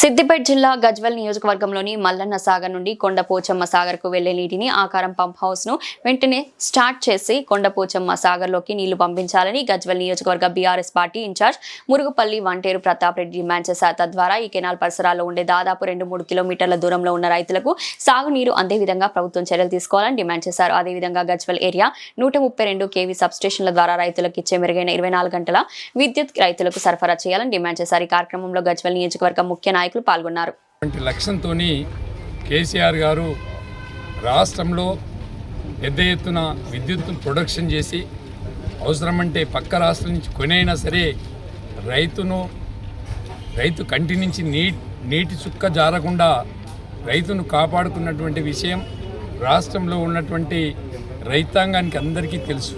సిద్దిపేట జిల్లా గజ్వెల్ నియోజకవర్గంలోని మల్లన్న సాగర్ నుండి కొండపోచమ్మ సాగర్కు వెళ్లే నీటిని ఆకారం పంప్ హౌస్ ను వెంటనే స్టార్ట్ చేసి కొండపోచమ్మ సాగర్లోకి నీళ్లు పంపించాలని గజ్వెల్ నియోజకవర్గ BRS party incharge Murugupalli Vanteru Pratap Reddy demand చేశారు. తద్వారా ఈ కెనాల్ పరిసరాల్లో ఉండే దాదాపు 2-3 కిలోమీటర్ల దూరంలో ఉన్న రైతులకు సాగునీరు అందే విధంగా ప్రభుత్వం చర్యలు తీసుకోవాలని డిమాండ్ చేశారు. అదేవిధంగా గజ్వెల్ ఏరియా 132 కేవీ సబ్స్టేషన్ల ద్వారా రైతులకు ఇచ్చే మెరుగైన 24 గంటల విద్యుత్ రైతులకు సరఫరా చేయాలని డిమాండ్ చేశారు. ఈ కార్యక్రమంలో గజ్వెల్ నియోజకవర్గ ముఖ్య నాయకులు పాల్గొన్నారు. లక్ష్యంతో కేసీఆర్ గారు రాష్ట్రంలో పెద్ద ఎత్తున విద్యుత్ ప్రొడక్షన్ చేసి అవసరమంటే పక్క రాష్ట్రం నుంచి కొనైనా సరే రైతు కంటి నుంచి నీటి చుక్క జారకుండా రైతును కాపాడుకున్నటువంటి విషయం రాష్ట్రంలో ఉన్నటువంటి రైతాంగానికి అందరికీ తెలుసు.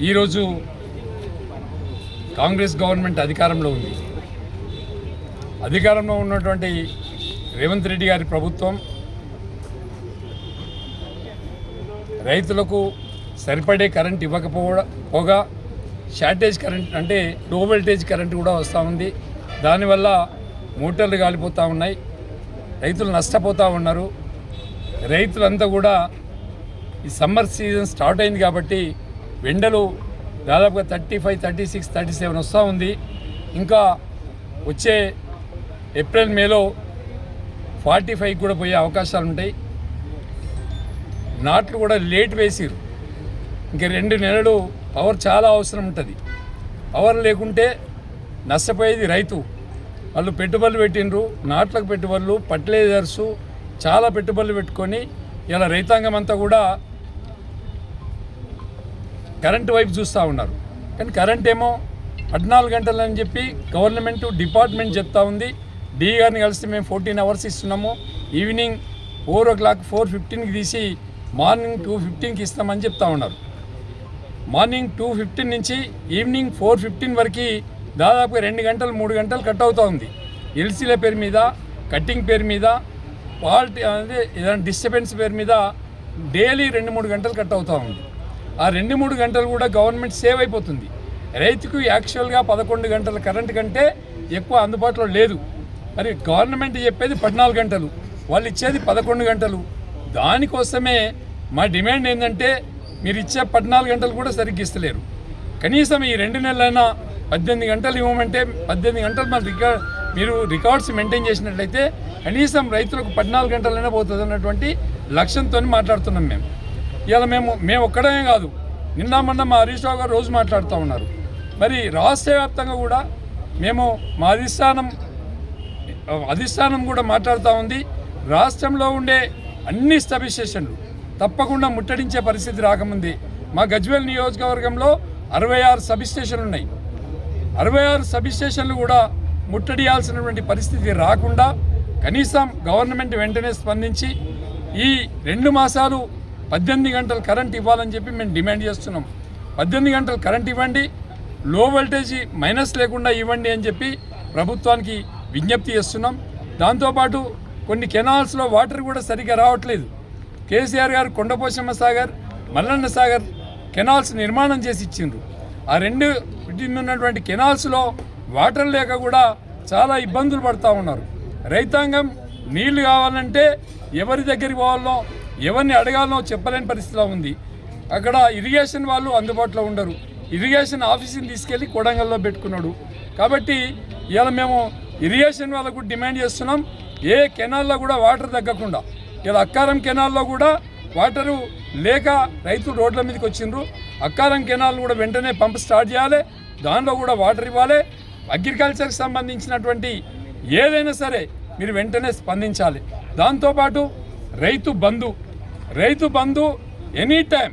ఈరోజు కాంగ్రెస్ గవర్నమెంట్ అధికారంలో ఉంది. అధికారంలో ఉన్నటువంటి రేవంత్ రెడ్డి గారి ప్రభుత్వం రైతులకు సరిపడే కరెంట్ ఇవ్వకపోగా షార్టేజ్ కరెంట్ అంటే లో వోల్టేజ్ కరెంట్ కూడా వస్తూ ఉంది. దానివల్ల మోటార్లు కాలిపోతూ ఉన్నాయి, రైతులు నష్టపోతూ ఉన్నారు. రైతులంతా కూడా ఈ సమ్మర్ సీజన్ స్టార్ట్ అయింది కాబట్టి ఎండలు దాదాపుగా 35, 36, 37 వస్తూ ఉంది. ఇంకా వచ్చే ఏప్రిల్ మేలో 45 కూడా పోయే అవకాశాలు ఉంటాయి. నాట్లు కూడా లేట్ వేసిరు. ఇంకా 2 నెలలు పవర్ చాలా అవసరం ఉంటుంది. పవర్ లేకుంటే నష్టపోయేది రైతు. వాళ్ళు పెట్టుబడులు పెట్టినరు, నాట్లకు పెట్టుబడులు, ఫర్టిలైజర్సు చాలా పెట్టుబడులు పెట్టుకొని ఇలా రైతాంగం అంతా కూడా కరెంటు వైపు చూస్తూ ఉన్నారు. కానీ కరెంట్ ఏమో 14 గంటలు అని చెప్పి గవర్నమెంట్ డిపార్ట్మెంట్ చెప్తా ఉంది. డి గారిని కలిసి మేము 14 అవర్స్ ఇస్తున్నాము. ఈవినింగ్ 4 o'clock 4:15కి తీసి మార్నింగ్ 2:15కి ఇస్తామని చెప్తా ఉన్నారు. మార్నింగ్ 2:15 నుంచి ఈవినింగ్ 4:15 వరకు దాదాపుగా 2 గంటలు 3 గంటలు కట్ అవుతూ ఉంది. ఎల్సీల పేరు మీద, కట్టింగ్ పేరు మీద, ఫాల్ట్ అదే ఏదైనా డిస్టర్బెన్స్ పేరు మీద డైలీ 2-3 గంటలు కట్ అవుతూ ఉంది. ఆ 2-3 గంటలు కూడా గవర్నమెంట్ సేవ్ అయిపోతుంది. రైతుకు యాక్చువల్గా 11 గంటల కరెంటు కంటే ఎక్కువ అందుబాటులో లేదు. మరి గవర్నమెంట్ చెప్పేది 14 గంటలు, వాళ్ళు ఇచ్చేది 11 గంటలు. దానికోసమే మా డిమాండ్ ఏంటంటే మీరు ఇచ్చే 14 గంటలు కూడా సరిగ్గా ఇస్తలేరు. కనీసం ఈ 2 నెలలైనా 18 గంటలు ఇవ్వమంటే 18 గంటలు మీరు రికార్డ్స్ మెయింటైన్ చేసినట్లయితే కనీసం రైతులకు 14 గంటలైనా పోతుంది అన్నటువంటి లక్ష్యంతో మాట్లాడుతున్నాం మేము. ఇలా మేము ఒక్కడమే కాదు, నిన్న మొన్న మా హరీష్ రావు గారు రోజు మాట్లాడుతూ ఉన్నారు. మరి రాష్ట్ర వ్యాప్తంగా కూడా మేము మా అధిష్టానం కూడా మాట్లాడుతూ ఉంది. రాష్ట్రంలో ఉండే అన్ని సబ్స్టేషన్లు తప్పకుండా ముట్టడించే పరిస్థితి రాకముంది మా గజ్వేల్ నియోజకవర్గంలో 66 సబ్స్టేషన్లు ఉన్నాయి. 66 సబ్స్టేషన్లు కూడా ముట్టడియాల్సినటువంటి పరిస్థితి రాకుండా కనీసం గవర్నమెంట్ వెంటనే స్పందించి ఈ 2 మాసాలు 18 గంటలు కరెంట్ ఇవ్వాలని చెప్పి మేము డిమాండ్ చేస్తున్నాం. 18 గంటలు కరెంట్ ఇవ్వండి, లో వోల్టేజ్ మైనస్ లేకుండా ఇవ్వండి అని చెప్పి ప్రభుత్వానికి విజ్ఞప్తి చేస్తున్నాం. దాంతోపాటు కొన్ని కెనాల్స్లో వాటర్ కూడా సరిగ్గా రావట్లేదు. కేసీఆర్ గారు కొండపోచమ్మ సాగర్, మల్లన్న సాగర్ కెనాల్స్ నిర్మాణం చేసి ఇచ్చిండ్రు. ఆ 2 ఉన్నటువంటి కెనాల్స్లో వాటర్ లేక కూడా చాలా ఇబ్బందులు పడుతూ ఉన్నారు. రైతాంగం నీళ్లు కావాలంటే ఎవరి దగ్గరికి పోవాలనో ఎవరిని అడగాలనో చెప్పలేని పరిస్థితిలో ఉంది. అక్కడ ఇరిగేషన్ వాళ్ళు అందుబాటులో ఉండరు. ఇరిగేషన్ ఆఫీస్ని తీసుకెళ్ళి కొడంగల్లో పెట్టుకున్నాడు. కాబట్టి ఇవాళ మేము ఇరిగేషన్ వాళ్ళకు డిమాండ్ చేస్తున్నాం, ఏ కెనాల్లో కూడా వాటర్ తగ్గకుండా. ఇలా అక్కారం కెనాల్లో కూడా వాటరు లేక రైతులు రోడ్ల మీదకి వచ్చిండ్రు. అక్కారం కెనాల్ కూడా వెంటనే పంప్ స్టార్ట్ చేయాలి, దానిలో కూడా వాటర్ ఇవ్వాలి. అగ్రికల్చర్కి సంబంధించినటువంటి ఏదైనా సరే మీరు వెంటనే స్పందించాలి. దాంతోపాటు రైతు బంధు ఎనీ టైం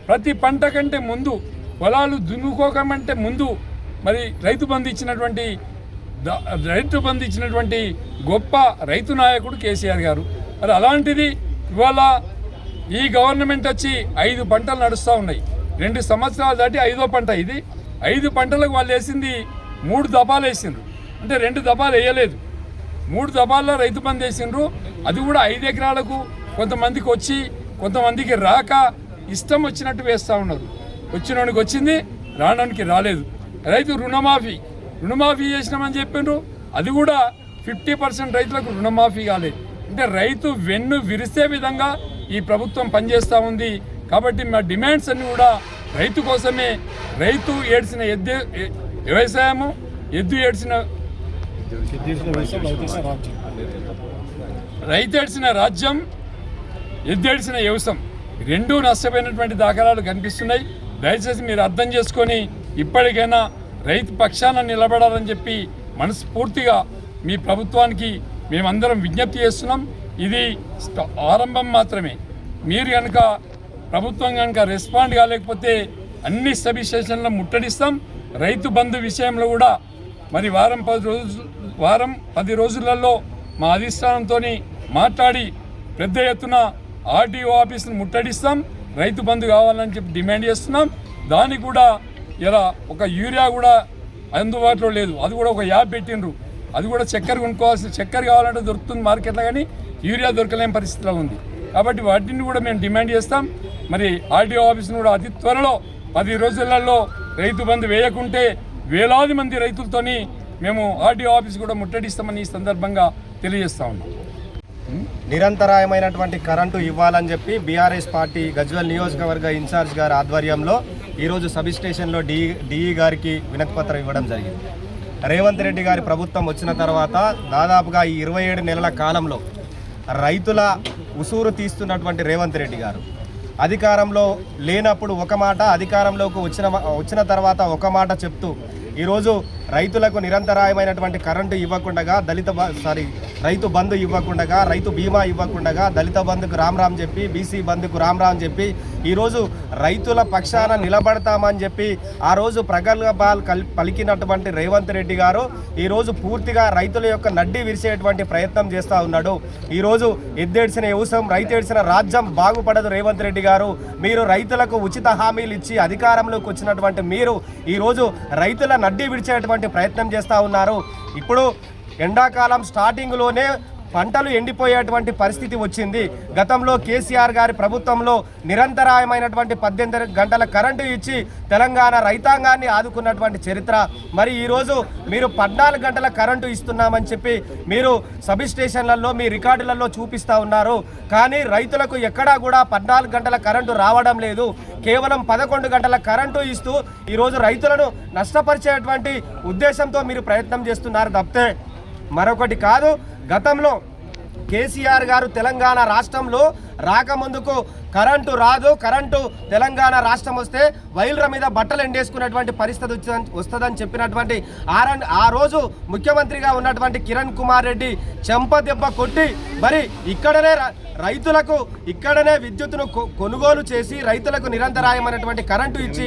ప్రతి పంట కంటే ముందు పొలాలు దున్నుకోకమంటే ముందు మరి రైతు బంధు ఇచ్చినటువంటి గొప్ప రైతు నాయకుడు కేసీఆర్ గారు. మరి అలాంటిది ఇవాళ ఈ గవర్నమెంట్ వచ్చి 5 పంటలు నడుస్తూ ఉన్నాయి. 2 సంవత్సరాలు దాటి 5వ పంట ఇది. 5 పంటలకు వాళ్ళు వేసింది 3 దఫాలు వేసిండ్రు. అంటే 2 దఫాలు వేయలేదు, 3 దఫాల్లో రైతు బంధు వేసిండ్రు. అది కూడా 5 ఎకరాలకు కొంతమందికి వచ్చి కొంతమందికి రాక ఇష్టం వచ్చినట్టు వేస్తూ ఉన్నారు. వచ్చినోనికి వచ్చింది, రావడానికి రాలేదు. రైతు రుణమాఫీ చేసినామని చెప్పిండ్రు, అది కూడా 50% రైతులకు రుణమాఫీ కాలేదు. అంటే రైతు వెన్ను విరిసే విధంగా ఈ ప్రభుత్వం పనిచేస్తూ ఉంది. కాబట్టి మా డిమాండ్స్ అన్నీ కూడా రైతు కోసమే. రైతు ఏడ్చిన వ్యవసాయము, రైతు ఏడ్చిన రాజ్యం, ఎద్దేడ్చిన వ్యవసాయం రెండూ నష్టపోయినటువంటి దాఖలాలు కనిపిస్తున్నాయి. దయచేసి మీరు అర్థం చేసుకొని ఇప్పటికైనా రైతు పక్షాన నిలబడాలని చెప్పి మనస్ఫూర్తిగా మీ ప్రభుత్వానికి మేమందరం విజ్ఞప్తి చేస్తున్నాం. ఇది ఆరంభం మాత్రమే. మీరు కనుక ప్రభుత్వం కనుక రెస్పాండ్ కాలేకపోతే అన్ని సబ్ స్టేషన్లను ముట్టడిస్తాం. రైతు బంధు విషయంలో కూడా మరి వారం 10 రోజులలో మా అధిష్టానంతో మాట్లాడి పెద్ద ఎత్తున ఆర్టీఓ ఆఫీసును ముట్టడిస్తాం. రైతు బంధు కావాలని చెప్పి డిమాండ్ చేస్తున్నాం. దానికి కూడా ఇలా ఒక యూరియా కూడా అందుబాటులో లేదు. అది కూడా ఒక యాప్ పెట్టిండ్రు. అది కూడా చక్కెర కొనుక్కోవాల్సి, చక్కెర కావాలంటే దొరుకుతుంది మార్కెట్లో, కానీ యూరియా దొరకలేని పరిస్థితిలో ఉంది. కాబట్టి వాటిని కూడా మేము డిమాండ్ చేస్తాం. మరి ఆర్టీఓ ఆఫీస్ను కూడా అతి త్వరలో 10 రోజులలో రైతు బంధు వేయకుంటే వేలాది మంది రైతులతోని మేము ఆర్టీఓ ఆఫీస్ కూడా ముట్టడిస్తామని ఈ సందర్భంగా తెలియజేస్తా ఉన్నాం. నిరంతరాయమైనటువంటి కరెంటు ఇవ్వాలని చెప్పి బీఆర్ఎస్ పార్టీ గజ్వేల్ నియోజకవర్గ ఇన్ఛార్జ్ గారి ఆధ్వర్యంలో ఈరోజు సబ్ స్టేషన్లో డిఈ గారికి వినతిపత్రం ఇవ్వడం జరిగింది. రేవంత్ రెడ్డి గారి ప్రభుత్వం వచ్చిన తర్వాత దాదాపుగా ఈ 27 నెలల కాలంలో రైతుల ఉసూరు తీస్తున్నటువంటి రేవంత్ రెడ్డి గారు అధికారంలో లేనప్పుడు ఒక మాట, అధికారంలోకి వచ్చిన తర్వాత ఒక మాట చెప్తూ ఈరోజు రైతులకు నిరంతరాయమైనటువంటి కరెంటు ఇవ్వకుండా రైతు బంధు ఇవ్వకుండా, రైతు బీమా ఇవ్వకుండా, దళిత బంధుకు రామ్ చెప్పి, బీసీ బంధుకు రామ్ చెప్పి ఈరోజు రైతుల పక్షాన నిలబడతామని చెప్పి ఆ రోజు ప్రగల్భాలు పలికినటువంటి రేవంత్ రెడ్డి గారు ఈరోజు పూర్తిగా రైతుల యొక్క నడ్డి విరిసేటువంటి ప్రయత్నం చేస్తూ ఉన్నాడు. ఈరోజు ఎద్దేడ్చిన వ్యవసాయం, రైతు ఏడ్చిన రాజ్యం బాగుపడదు. రేవంత్ రెడ్డి గారు, మీరు రైతులకు ఉచిత హామీలు ఇచ్చి అధికారంలోకి వచ్చినటువంటి మీరు ఈరోజు రైతుల నడ్డి విడిచేటువంటి ప్రయత్నం చేస్తూ ఉన్నారు. ఇప్పుడు ఎండాకాలం స్టార్టింగ్లోనే పంటలు ఎండిపోయేటువంటి పరిస్థితి వచ్చింది. గతంలో కేసీఆర్ గారి ప్రభుత్వంలో నిరంతరాయమైనటువంటి 18 గంటల కరెంటు ఇచ్చి తెలంగాణ రైతాంగాన్ని ఆదుకున్నటువంటి చరిత్ర. మరి ఈరోజు మీరు 14 గంటల కరెంటు ఇస్తున్నామని చెప్పి మీరు సబ్ స్టేషన్లలో మీ రికార్డులలో చూపిస్తూ ఉన్నారు. కానీ రైతులకు ఎక్కడా కూడా 14 గంటల కరెంటు రావడం లేదు. కేవలం 11 గంటల కరెంటు ఇస్తూ ఈరోజు రైతులను నష్టపరిచేటువంటి ఉద్దేశంతో మీరు ప్రయత్నం చేస్తున్నారు తప్పితే మరొకటి కాదు. గతంలో కేసీఆర్ గారు తెలంగాణ రాష్ట్రంలో రాకముందుకు కరెంటు రాదు, కరెంటు తెలంగాణ రాష్ట్రం వస్తే వైల్ర మీద బట్టలు ఎండేసుకున్నటువంటి పరిస్థితి వస్తుందని చెప్పినటువంటి ఆ రోజు ముఖ్యమంత్రిగా ఉన్నటువంటి కిరణ్ కుమార్ రెడ్డి చెంపదెబ్బ కొట్టి మరి ఇక్కడనే విద్యుత్తును కొనుగోలు చేసి రైతులకు నిరంతరాయమైనటువంటి కరెంటు ఇచ్చి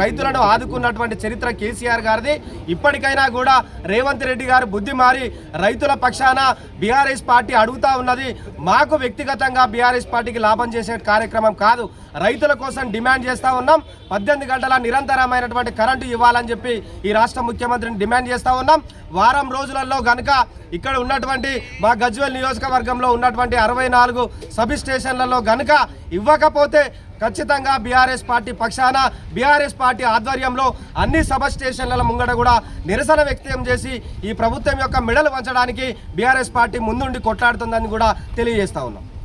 రైతులను ఆదుకున్నటువంటి చరిత్ర కేసీఆర్ గారిది. ఇప్పటికైనా కూడా రేవంత్ రెడ్డి గారు బుద్ధి మారి రైతుల పక్షాన బీఆర్ఎస్ పార్టీ అడుగుతా ఉన్నది. మాకు వ్యక్తిగతంగా బీఆర్ఎస్ పార్టీకి లాభం చేసే కార్యక్రమం కాదు, రైతుల కోసం డిమాండ్ చేస్తూ ఉన్నాం. 18 గంటల నిరంతరమైనటువంటి కరెంటు ఇవ్వాలని చెప్పి ఈ రాష్ట్ర ముఖ్యమంత్రిని డిమాండ్ చేస్తూ ఉన్నాం. వారం రోజులలో గనుక ఇక్కడ ఉన్నటువంటి మా గజ్వేల్ నియోజకవర్గంలో ఉన్నటువంటి 64 సబ్ స్టేషన్లలో గనుక ఇవ్వకపోతే ఖచ్చితంగా బీఆర్ఎస్ పార్టీ పక్షాన బీఆర్ఎస్ పార్టీ ఆధ్వర్యంలో అన్ని సబ్ స్టేషన్ల ముంగట కూడా నిరసన వ్యక్తం చేసి ఈ ప్రభుత్వం యొక్క మెడలు వంచడానికి బీఆర్ఎస్ పార్టీ ముందుండి కొట్లాడుతుందని కూడా తెలియజేస్తా ఉన్నాం.